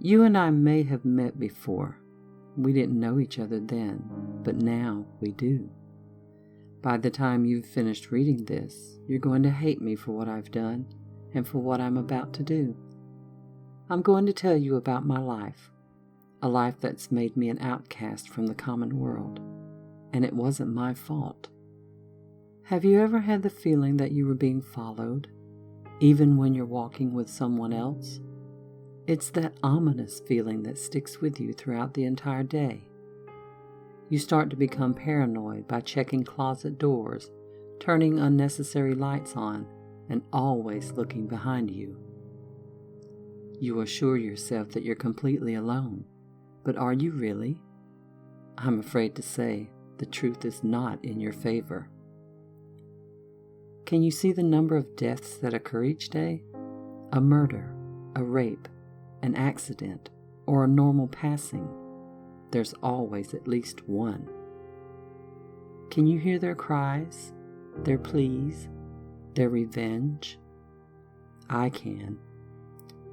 You and I may have met before. We didn't know each other then, but now we do. By the time you've finished reading this, you're going to hate me for what I've done and for what I'm about to do. I'm going to tell you about my life, a life that's made me an outcast from the common world, and it wasn't my fault. Have you ever had the feeling that you were being followed, even when you're walking with someone else? It's that ominous feeling that sticks with you throughout the entire day. You start to become paranoid by checking closet doors, turning unnecessary lights on, and always looking behind you. You assure yourself that you're completely alone, but are you really? I'm afraid to say the truth is not in your favor. Can you see the number of deaths that occur each day? A murder, a rape, an accident, or a normal passing. There's always at least one. Can you hear their cries, their pleas, their revenge? I can.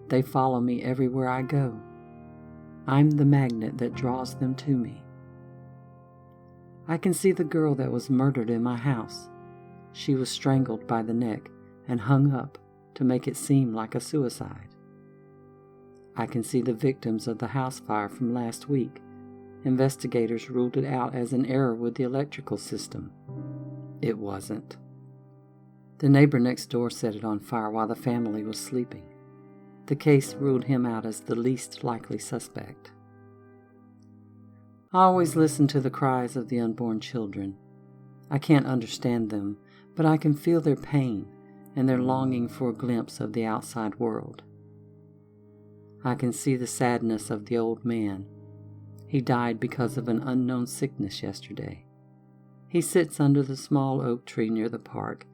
They follow me everywhere I go. I'm the magnet that draws them to me. I can see the girl that was murdered in my house. She was strangled by the neck and hung up to make it seem like a suicide. I can see the victims of the house fire from last week. Investigators ruled it out as an error with the electrical system. It wasn't. The neighbor next door set it on fire while the family was sleeping. The case ruled him out as the least likely suspect. I always listen to the cries of the unborn children. I can't understand them, but I can feel their pain and their longing for a glimpse of the outside world. I can see the sadness of the old man. He died because of an unknown sickness yesterday. He sits under the small oak tree near the park,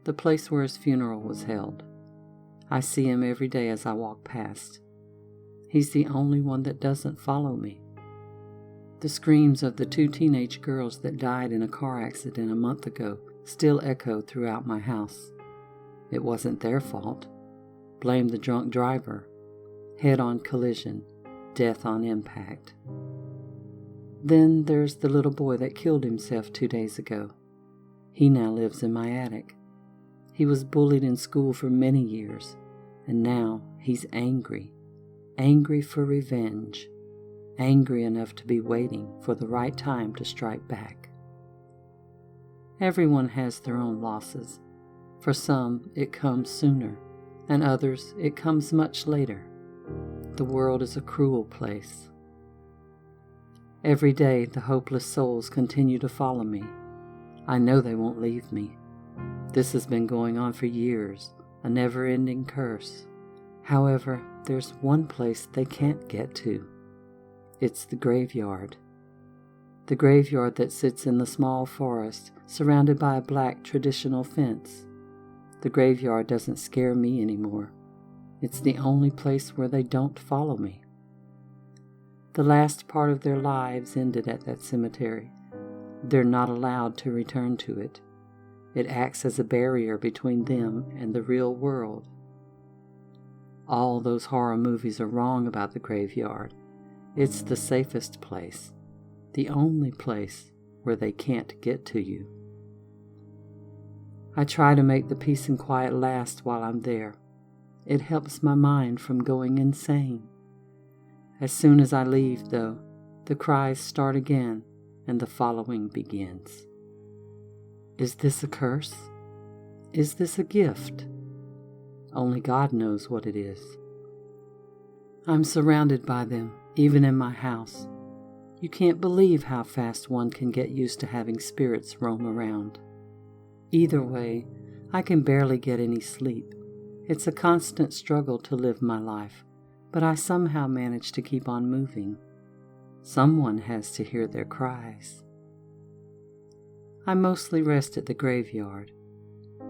the place where his funeral was held. I see him every day as I walk past. He's the only one that doesn't follow me. The screams of the 2 teenage girls that died in a car accident a month ago still echo throughout my house. It wasn't their fault. Blame the drunk driver. Head-on collision. Death on impact. Then there's the little boy that killed himself 2 days ago. He now lives in my attic. He was bullied in school for many years, and now he's angry. Angry for revenge. Angry enough to be waiting for the right time to strike back. Everyone has their own losses. For some, it comes sooner, and others, it comes much later. The world is a cruel place. Every day, the hopeless souls continue to follow me. I know they won't leave me. This has been going on for years, a never-ending curse. However, there's one place they can't get to. It's the graveyard. The graveyard that sits in the small forest, surrounded by a black traditional fence. The graveyard doesn't scare me anymore. It's the only place where they don't follow me. The last part of their lives ended at that cemetery. They're not allowed to return to it. It acts as a barrier between them and the real world. All those horror movies are wrong about the graveyard. It's the safest place, the only place where they can't get to you. I try to make the peace and quiet last while I'm there. It helps my mind from going insane. As soon as I leave, though, the cries start again and the following begins. Is this a curse? Is this a gift? Only God knows what it is. I'm surrounded by them, even in my house. You can't believe how fast one can get used to having spirits roam around. Either way, I can barely get any sleep. It's a constant struggle to live my life, but I somehow manage to keep on moving. Someone has to hear their cries. I mostly rest at the graveyard.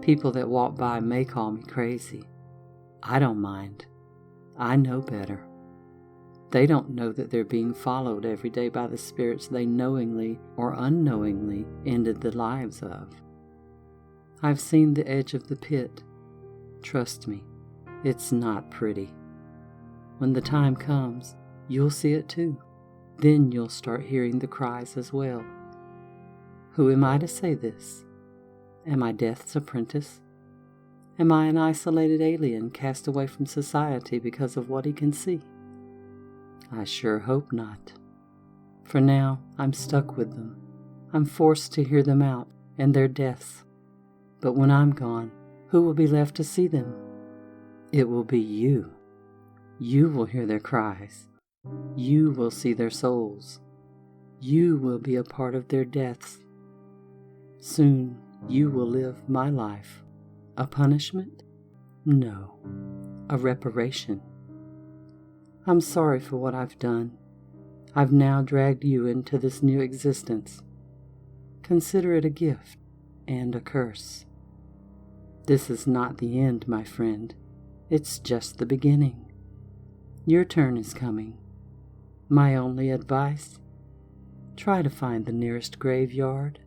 People that walk by may call me crazy. I don't mind. I know better. They don't know that they're being followed every day by the spirits they knowingly or unknowingly ended the lives of. I've seen the edge of the pit. Trust me, it's not pretty. When the time comes, you'll see it too. Then you'll start hearing the cries as well. Who am I to say this? Am I Death's apprentice? Am I an isolated alien cast away from society because of what he can see? I sure hope not. For now, I'm stuck with them. I'm forced to hear them out and their deaths. But when I'm gone, who will be left to see them? It will be you. You will hear their cries. You will see their souls. You will be a part of their deaths. Soon you will live my life. A punishment? No, a reparation. I'm sorry for what I've done. I've now dragged you into this new existence. Consider it a gift and a curse. This is not the end, my friend. It's just the beginning. Your turn is coming. My only advice? Try to find the nearest graveyard